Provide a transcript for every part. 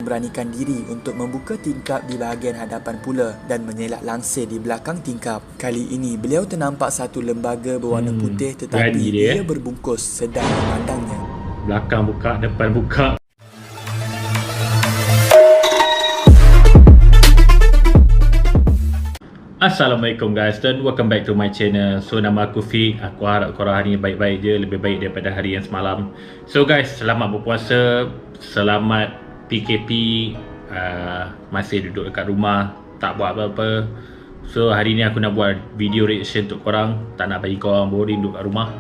memberanikan diri untuk membuka tingkap di bahagian hadapan pula dan mengelak langsir di belakang tingkap. Kali ini beliau ternampak satu lembaga berwarna putih tetapi ia berbungkus sedang memandangnya. Belakang buka, depan buka. Assalamualaikum guys dan welcome back to my channel. So nama aku Fik. Aku harap korang hari ni baik-baik je, lebih baik daripada hari yang semalam. So guys, selamat berpuasa, selamat PKP, masih duduk dekat rumah, tak buat apa-apa. So hari ni aku nak buat video reaction untuk korang, tak nak bagi korang boring duduk kat rumah.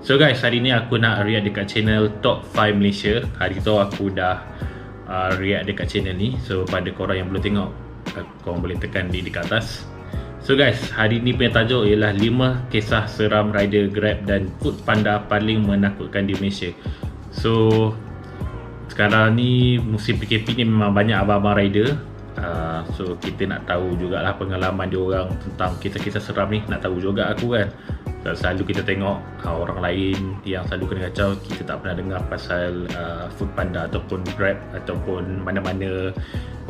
So guys, hari ni aku nak react dekat channel Top 5 Malaysia. Hari tu aku dah react dekat channel ni. So pada korang yang belum tengok, korang boleh tekan di dekat atas. So guys, hari ni punya tajuk ialah 5 kisah seram rider Grab dan Foodpanda paling menakutkan di Malaysia. So sekarang ni musim PKP ni memang banyak abang-abang rider. So kita nak tahu jugalah pengalaman dia orang tentang kisah-kisah seram ni. Nak tahu juga aku kan. Selalu kita tengok orang lain yang selalu kena kacau, kita tak pernah dengar pasal Foodpanda ataupun Grab ataupun mana-mana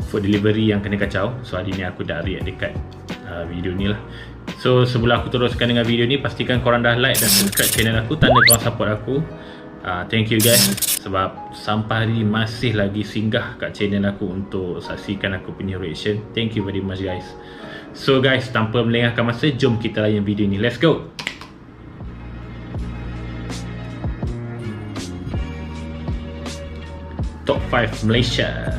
food delivery yang kena kacau. So hari ni aku dah react dekat video ni lah. So sebelum aku teruskan dengan video ni, pastikan korang dah like dan subscribe channel aku, tanda korang support aku. Thank you guys, sebab sampai hari ni masih lagi singgah kat channel aku untuk saksikan aku punya reaction. Thank you very much guys. So guys, tanpa melengahkan masa, jom kita layan video ni. Let's go. Top 5 Malaysia.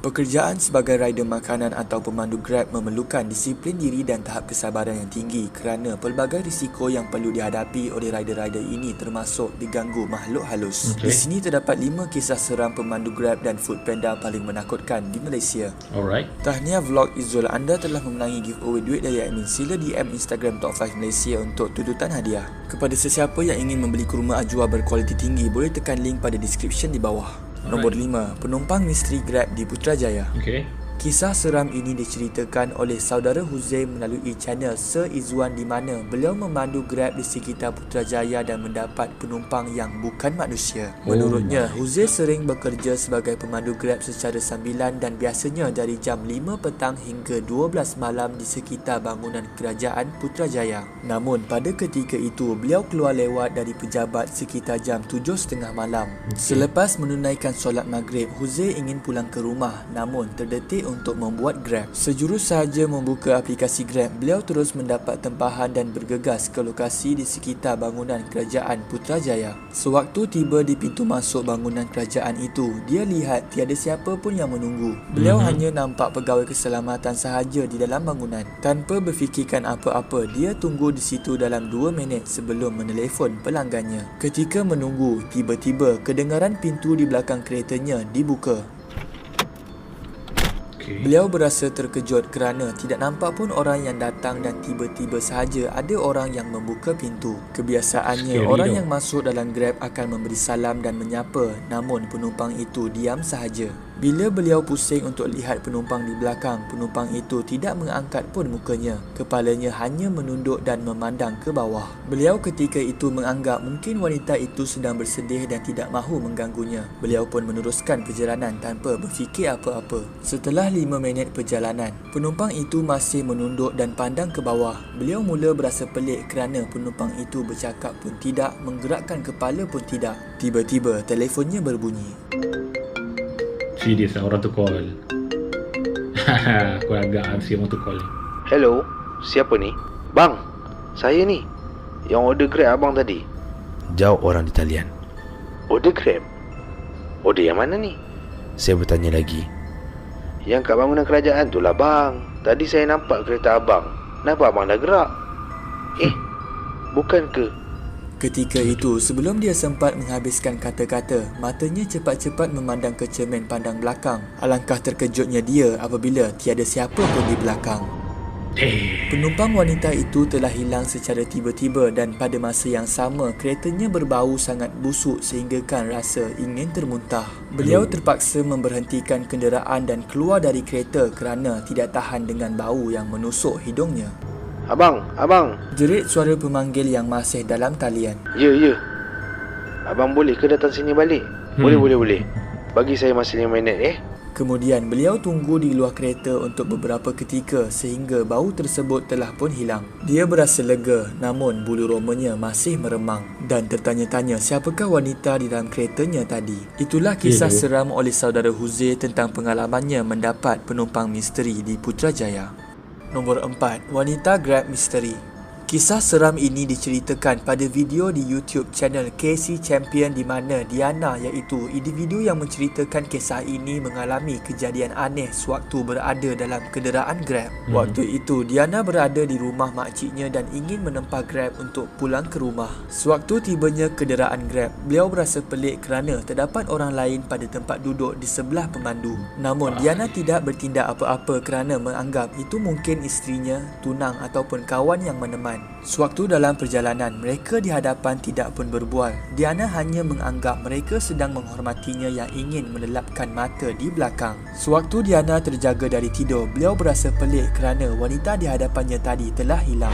Pekerjaan sebagai rider makanan atau pemandu Grab memerlukan disiplin diri dan tahap kesabaran yang tinggi kerana pelbagai risiko yang perlu dihadapi oleh rider-rider ini termasuk diganggu makhluk halus. Di sini terdapat 5 kisah seram pemandu Grab dan Foodpanda paling menakutkan di Malaysia. Alright. Tahniah vlog Izul, anda telah memenangi giveaway duit dari admin. Sila DM Instagram Top 5 Malaysia untuk tututan hadiah. Kepada sesiapa yang ingin membeli kurma ajwa berkualiti tinggi, boleh tekan link pada description di bawah. Nombor 5. Penumpang misteri Grab di Putrajaya. Kisah seram ini diceritakan oleh saudara Huzair melalui channel Sir Izzuan di mana beliau memandu Grab di sekitar Putrajaya dan mendapat penumpang yang bukan manusia. Menurutnya, Huzair sering bekerja sebagai pemandu Grab secara sambilan dan biasanya dari jam 5 petang hingga 12 malam di sekitar bangunan kerajaan Putrajaya. Namun pada ketika itu, beliau keluar lewat dari pejabat sekitar jam 7.30 malam. Selepas menunaikan solat maghrib, Huzair ingin pulang ke rumah namun terdetik untuk membuat Grab. Sejurus sahaja membuka aplikasi Grab, beliau terus mendapat tempahan dan bergegas ke lokasi di sekitar bangunan kerajaan Putrajaya. Sewaktu tiba di pintu masuk bangunan kerajaan itu, dia lihat tiada siapa pun yang menunggu. Beliau hanya nampak pegawai keselamatan sahaja di dalam bangunan. Tanpa berfikirkan apa-apa, dia tunggu di situ dalam 2 minit sebelum menelefon pelanggannya. Ketika menunggu, tiba-tiba kedengaran pintu di belakang keretanya dibuka. Beliau berasa terkejut kerana tidak nampak pun orang yang datang dan tiba-tiba sahaja ada orang yang membuka pintu. Kebiasaannya, orang yang masuk dalam Grab akan memberi salam dan menyapa, namun penumpang itu diam sahaja. Bila beliau pusing untuk lihat penumpang di belakang, penumpang itu tidak mengangkat pun mukanya. Kepalanya hanya menunduk dan memandang ke bawah. Beliau ketika itu menganggap mungkin wanita itu sedang bersedih dan tidak mahu mengganggunya. Beliau pun meneruskan perjalanan tanpa berfikir apa-apa. Setelah 5 minit perjalanan, penumpang itu masih menunduk dan pandang ke bawah. Beliau mula berasa pelik kerana penumpang itu bercakap pun tidak, menggerakkan kepala pun tidak. Tiba-tiba telefonnya berbunyi. Serius lah orang tu call. Aku agak ansi orang tu call. Hello, siapa ni? Bang, saya ni yang order Grab abang tadi. Jawab orang di talian. Order Grab? Order yang mana ni? Saya bertanya lagi. Yang kat bangunan kerajaan tu lah bang. Tadi saya nampak kereta abang. Kenapa abang dah gerak? Bukan ke? Ketika itu, sebelum dia sempat menghabiskan kata-kata, matanya cepat-cepat memandang ke cermin pandang belakang. Alangkah terkejutnya dia apabila tiada siapa pun di belakang. Penumpang wanita itu telah hilang secara tiba-tiba dan pada masa yang sama, keretanya berbau sangat busuk sehinggakan rasa ingin termuntah. Beliau terpaksa memberhentikan kenderaan dan keluar dari kereta kerana tidak tahan dengan bau yang menusuk hidungnya. Abang. Jerit suara pemanggil yang masih dalam talian. Ya. Abang boleh ke datang sini balik? Boleh. Bagi saya masa 5 minit Kemudian beliau tunggu di luar kereta untuk beberapa ketika sehingga bau tersebut telah pun hilang. Dia berasa lega, namun bulu romanya masih meremang dan tertanya-tanya siapakah wanita di dalam keretanya tadi. Itulah kisah seram oleh saudara Huzair tentang pengalamannya mendapat penumpang misteri di Putrajaya. Nombor 4. Wanita Grab Misteri. Kisah seram ini diceritakan pada video di YouTube channel KC Champion di mana Diana iaitu individu yang menceritakan kisah ini mengalami kejadian aneh sewaktu berada dalam kenderaan Grab. Waktu itu Diana berada di rumah makciknya dan ingin menempah Grab untuk pulang ke rumah. Sewaktu tibanya kenderaan Grab, beliau berasa pelik kerana terdapat orang lain pada tempat duduk di sebelah pemandu. Namun Diana tidak bertindak apa-apa kerana menganggap itu mungkin isterinya, tunang ataupun kawan yang meneman. Sewaktu dalam perjalanan, mereka di hadapan tidak pun berbual. Diana hanya menganggap mereka sedang menghormatinya yang ingin melelapkan mata di belakang. Sewaktu Diana terjaga dari tidur, beliau berasa pelik kerana wanita di hadapannya tadi telah hilang.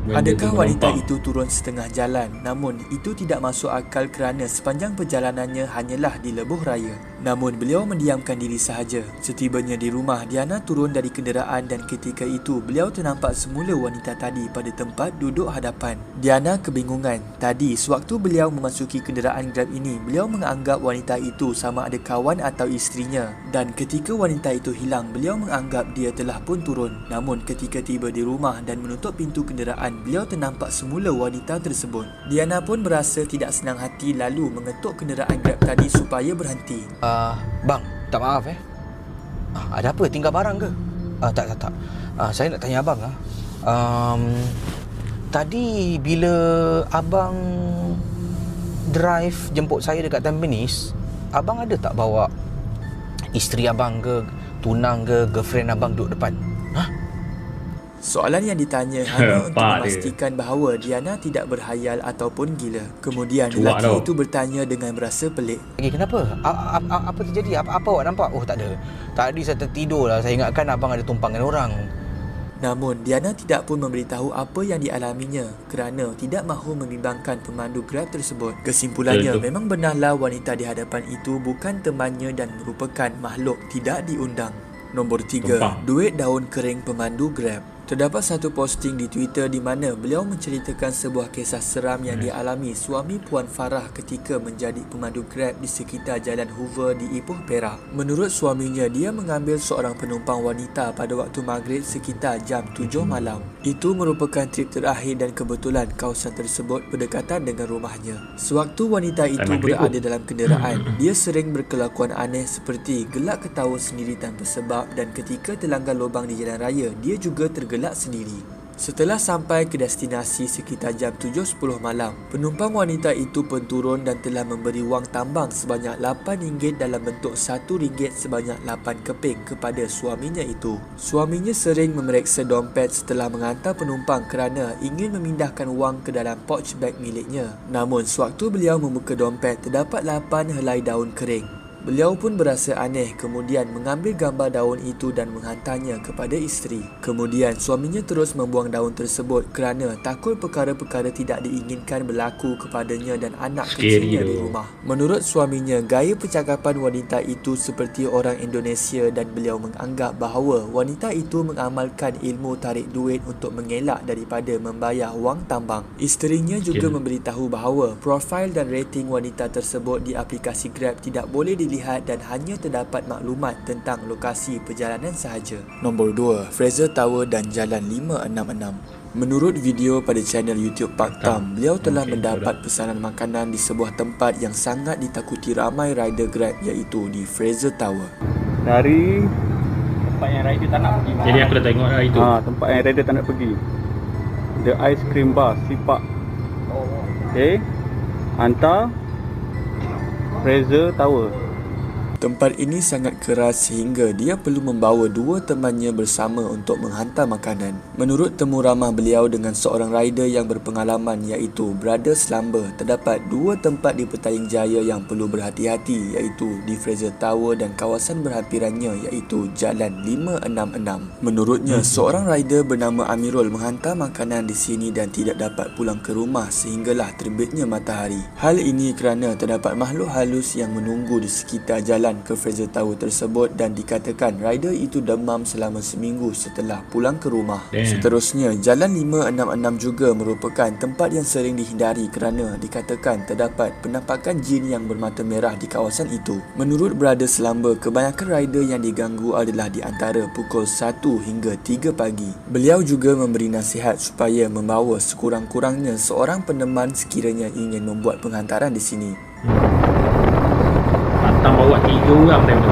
Adakah wanita itu turun setengah jalan? Namun itu tidak masuk akal kerana sepanjang perjalanannya hanyalah di lebuh raya. Namun beliau mendiamkan diri sahaja. Setibanya di rumah, Diana turun dari kenderaan dan ketika itu beliau ternampak semula wanita tadi pada tempat duduk hadapan. Diana kebingungan. Tadi sewaktu beliau memasuki kenderaan Grab ini, beliau menganggap wanita itu sama ada kawan atau isterinya. Dan ketika wanita itu hilang, beliau menganggap dia telah pun turun. Namun ketika tiba di rumah dan menutup pintu kenderaan, beliau ternampak semula wanita tersebut. Diana pun berasa tidak senang hati lalu mengetuk kenderaan Grab tadi supaya berhenti. Bang, tak maaf ada apa? Tinggal barang ke? Tak. Saya nak tanya abang tadi bila abang drive jemput saya dekat Tampines, abang ada tak bawa isteri abang ke, tunang ke, girlfriend abang duduk depan? Soalan yang ditanya hanya untuk memastikan bahawa Diana tidak berhayal ataupun gila. Kemudian lelaki itu bertanya dengan berasa pelik. Kenapa? Apa terjadi? Apa awak nampak? Oh, tak ada. Tadi saya tertidur lah. Saya ingatkan abang ada tumpang dengan orang. Namun Diana tidak pun memberitahu apa yang dialaminya kerana tidak mahu membimbangkan pemandu Grab tersebut. Kesimpulannya, memang benarlah wanita di hadapan itu bukan temannya dan merupakan makhluk tidak diundang. Nombor 3. Duit daun kering pemandu Grab. Terdapat satu posting di Twitter di mana beliau menceritakan sebuah kisah seram yang dialami suami Puan Farah ketika menjadi pemandu Grab di sekitar Jalan Hoover di Ipoh, Perak. Menurut suaminya, dia mengambil seorang penumpang wanita pada waktu maghrib sekitar jam 7 malam. Itu merupakan trip terakhir dan kebetulan kawasan tersebut berdekatan dengan rumahnya. Sewaktu wanita itu berada dalam kenderaan, dia sering berkelakuan aneh seperti gelak ketawa sendiri tanpa sebab dan ketika terlanggar lubang di jalan raya, dia juga tergelak sendiri. Setelah sampai ke destinasi sekitar jam 7.10 malam, penumpang wanita itu pun turun dan telah memberi wang tambang sebanyak RM8 dalam bentuk RM1 sebanyak 8 keping kepada suaminya itu. Suaminya sering memeriksa dompet setelah menghantar penumpang kerana ingin memindahkan wang ke dalam pouch bag miliknya. Namun sewaktu beliau membuka dompet, terdapat 8 helai daun kering. Beliau pun berasa aneh kemudian mengambil gambar daun itu dan menghantarnya kepada isteri. Kemudian suaminya terus membuang daun tersebut kerana takut perkara-perkara tidak diinginkan berlaku kepadanya dan anak kecilnya di rumah. Menurut suaminya, gaya percakapan wanita itu seperti orang Indonesia dan beliau menganggap bahawa wanita itu mengamalkan ilmu tarik duit untuk mengelak daripada membayar wang tambang. Isterinya juga memberitahu bahawa profil dan rating wanita tersebut di aplikasi Grab tidak boleh dilihat dan hanya terdapat maklumat tentang lokasi perjalanan sahaja. Nombor 2. Fraser Tower dan Jalan 566. Menurut video pada channel YouTube Pak Tam, beliau telah mendapat pesanan makanan di sebuah tempat yang sangat ditakuti ramai rider Grab iaitu di Fraser Tower. Dari tempat yang rider tak nak pergi. Jadi aku dah tengok lah itu. Tempat yang rider tak nak pergi. The Ice Cream Bar, Sipak. Okay. Hantar Fraser Tower. Tempat ini sangat keras sehingga dia perlu membawa 2 temannya bersama untuk menghantar makanan. Menurut temu ramah beliau dengan seorang rider yang berpengalaman iaitu Brother Slumber, terdapat 2 tempat di Petaling Jaya yang perlu berhati-hati iaitu di Fraser Tower dan kawasan berhampirannya iaitu Jalan 566. Menurutnya, seorang rider bernama Amirul menghantar makanan di sini dan tidak dapat pulang ke rumah sehinggalah terbitnya matahari. Hal ini kerana terdapat makhluk halus yang menunggu di sekitar jalan ke Fraser Tower tersebut dan dikatakan rider itu demam selama seminggu setelah pulang ke rumah. Seterusnya, Jalan 566 juga merupakan tempat yang sering dihindari kerana dikatakan terdapat penampakan jin yang bermata merah di kawasan itu. Menurut Brother Slumber, kebanyakan rider yang diganggu adalah di antara pukul 1 hingga 3 pagi. Beliau juga memberi nasihat supaya membawa sekurang-kurangnya seorang peneman sekiranya ingin membuat penghantaran di sini. Pantang bawa 3 orang tu.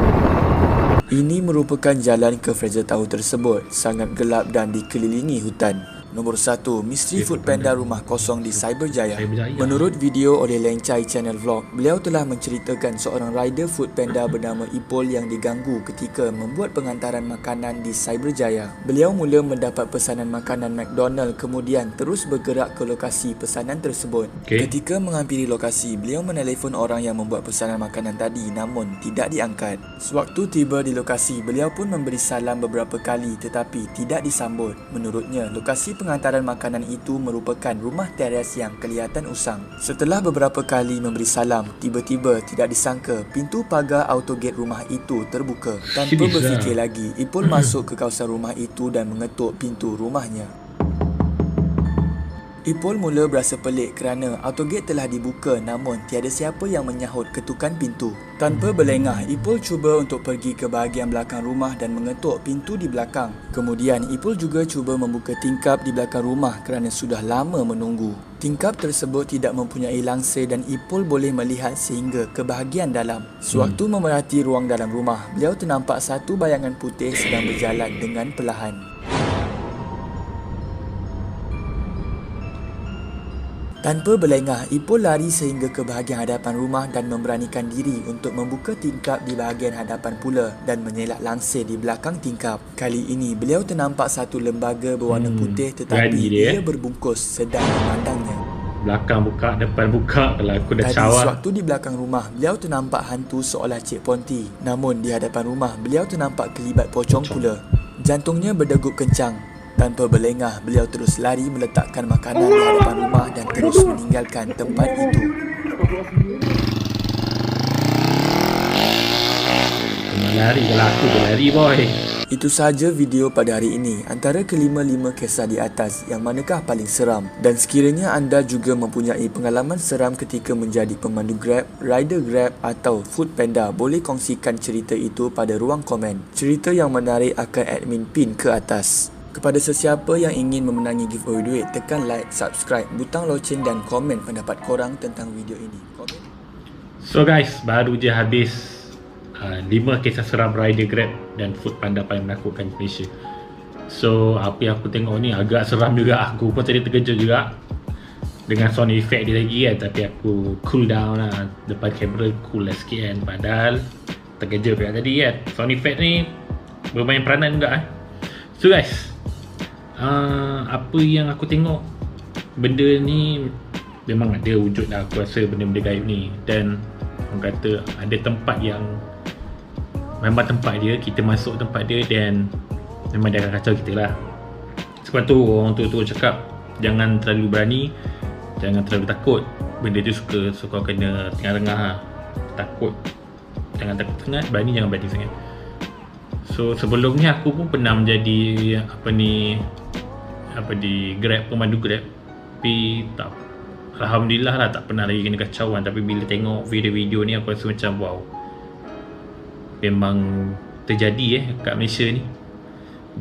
Ini merupakan jalan ke Fraser Tower tersebut, sangat gelap dan dikelilingi hutan. Nombor 1, misteri Foodpanda rumah kosong di Cyberjaya. Menurut video oleh Lencai Channel Vlog, beliau telah menceritakan seorang rider Foodpanda bernama Ipol yang diganggu ketika membuat pengantaran makanan di Cyberjaya. Beliau mula mendapat pesanan makanan McDonald kemudian terus bergerak ke lokasi pesanan tersebut. Ketika menghampiri lokasi, beliau menelefon orang yang membuat pesanan makanan tadi namun tidak diangkat. Sewaktu tiba di lokasi, beliau pun memberi salam beberapa kali tetapi tidak disambut. Menurutnya, lokasi pengantaran makanan itu merupakan rumah teres yang kelihatan usang. Setelah beberapa kali memberi salam, tiba-tiba tidak disangka pintu pagar autogate rumah itu terbuka. Tanpa berfikir lagi, Ipul masuk ke kawasan rumah itu dan mengetuk pintu rumahnya. Ipol mula berasa pelik kerana autogate telah dibuka namun tiada siapa yang menyahut ketukan pintu. Tanpa berlengah, Ipol cuba untuk pergi ke bahagian belakang rumah dan mengetuk pintu di belakang. Kemudian, Ipol juga cuba membuka tingkap di belakang rumah kerana sudah lama menunggu. Tingkap tersebut tidak mempunyai langsir dan Ipol boleh melihat sehingga ke bahagian dalam. Sewaktu memerhati ruang dalam rumah, beliau ternampak satu bayangan putih sedang berjalan dengan perlahan. Tanpa berlengah, Ipol lari sehingga ke bahagian hadapan rumah dan memberanikan diri untuk membuka tingkap di bahagian hadapan pula dan mengelak langsir di belakang tingkap. Kali ini, beliau ternampak satu lembaga berwarna putih tetapi ia berbungkus sedang memandangnya. Belakang buka, depan buka, kalau aku dah Tadi cawak. sewaktu di belakang rumah, beliau ternampak hantu seolah Cik Ponti. Namun di hadapan rumah, beliau ternampak kelibat pocong pula. Jantungnya berdegup kencang. Tanpa berlengah, beliau terus lari meletakkan makanan di hadapan rumah dan terus meninggalkan tempat itu. Lari kalau aku berlari boy. Itu sahaja video pada hari ini. Antara kelima-lima kisah di atas, yang manakah paling seram? Dan sekiranya anda juga mempunyai pengalaman seram ketika menjadi pemandu Grab, rider Grab atau Foodpanda, boleh kongsikan cerita itu pada ruang komen. Cerita yang menarik akan admin pin ke atas. Kepada sesiapa yang ingin memenangi giveaway duit, tekan like, subscribe, butang loceng dan komen pendapat korang tentang video ini. Komen. So guys, baru je habis 5 kisah seram rider Grab dan Foodpanda paling menakutkan di Malaysia. So apa yang aku tengok ni agak seram juga. Aku pun tadi terkejut juga dengan sound effect dia lagi kan. Tapi aku cool down lah, depan kamera cool lah sikit kan. Padahal terkejut juga tadi kan. Sound effect ni bermain peranan juga kan. So guys, apa yang aku tengok, benda ni memang ada wujud lah. Aku rasa benda-benda gaib ni. Dan orang kata ada tempat yang memang tempat dia, kita masuk tempat dia dan memang dia akan kacau kita lah. Sebab tu orang tua-tua cakap jangan terlalu berani, jangan terlalu takut. Benda tu suka kena tengah-tengah lah. Takut jangan takut sangat, berani jangan berani sangat. So sebelum ni aku pun pernah menjadi di Grab, pemandu Grab. Tapi tak, alhamdulillah lah tak pernah lagi kena kacauan. Tapi bila tengok video-video ni aku rasa macam wow, memang terjadi kat Malaysia ni.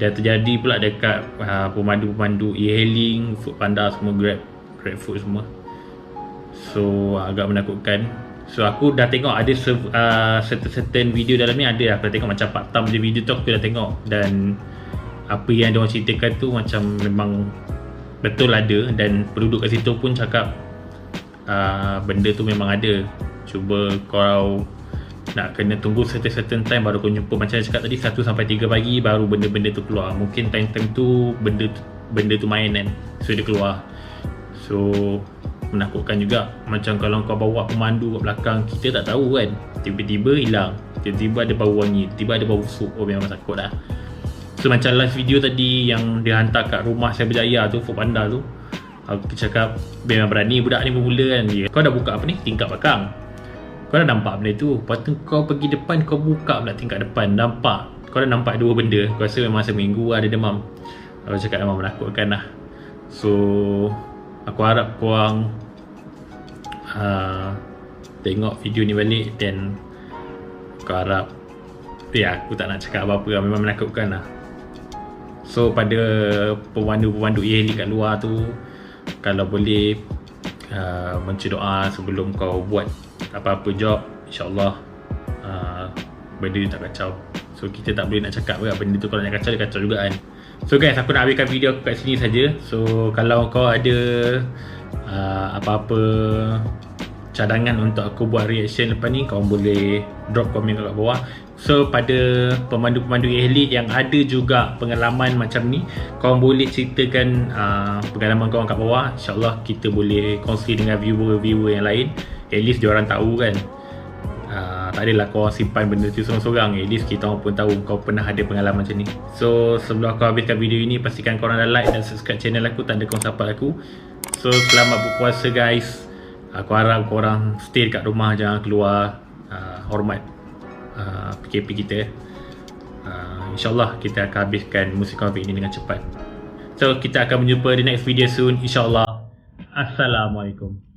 Dan terjadi pula dekat pemandu-pemandu e-hailing, Foodpanda semua, Grab Food semua. So agak menakutkan. So aku dah tengok ada certain video dalam ni ada. Aku dah tengok macam 4 tam je video tu aku dah tengok. Dan apa yang diorang ceritakan tu macam memang betul ada. Dan penduduk kat situ pun cakap benda tu memang ada. Cuba kau nak kena tunggu certain time baru kau jumpa. Macam saya cakap tadi 1 sampai 3 pagi baru benda-benda tu keluar. Mungkin time-time tu benda tu main kan, so dia keluar. So menakutkan juga. Macam kalau kau bawa pemandu kat belakang, kita tak tahu kan, tiba-tiba hilang, tiba-tiba ada bau wangi, tiba-tiba ada bau busuk. Oh memang takut dah. So macam last video tadi yang dia hantar kat rumah saya berjaya tu, Foodpanda tu, aku cakap memang berani budak ni bermula kan. Kau dah buka apa ni, tingkap belakang, kau dah nampak benda tu, lepas tu kau pergi depan, kau buka pula tingkap depan, nampak, kau dah nampak dua benda. Kau rasa memang seminggu ada demam. Aku cakap memang menakutkan lah. So aku harap korang tengok video ni balik, dan aku harap, aku tak nak cakap apa-apa lah, memang menakutkan lah. So pada pemandu-pemandu e-hailing kat luar tu, kalau boleh baca doa sebelum kau buat apa-apa job, InsyaAllah benda ni tak kacau. So kita tak boleh nak cakap lah, benda tu kalau nak kacau, dia kacau juga kan. So guys, aku nak habiskan video aku kat sini saja. So kalau kau ada apa-apa cadangan untuk aku buat reaction lepas ni, kau boleh drop komen kat bawah. So pada pemandu-pemandu e-hailing yang ada juga pengalaman macam ni, kau boleh ceritakan pengalaman kau kat bawah. InsyaAllah kita boleh kongsi dengan viewer-viewer yang lain. At least diorang tahu kan. Tak adalah kau simpan benda tu seorang-seorang. At least kita orang pun tahu kau pernah ada pengalaman macam ni. So sebelum aku habiskan video ini, pastikan korang dah like dan subscribe channel aku, tanda korang support aku. So selamat berpuasa guys. Aku harap korang stay dekat rumah, jangan keluar. Hormat PKP kita. InsyaAllah kita akan habiskan musim COVID ini dengan cepat. So kita akan berjumpa di next video soon, InsyaAllah. Assalamualaikum.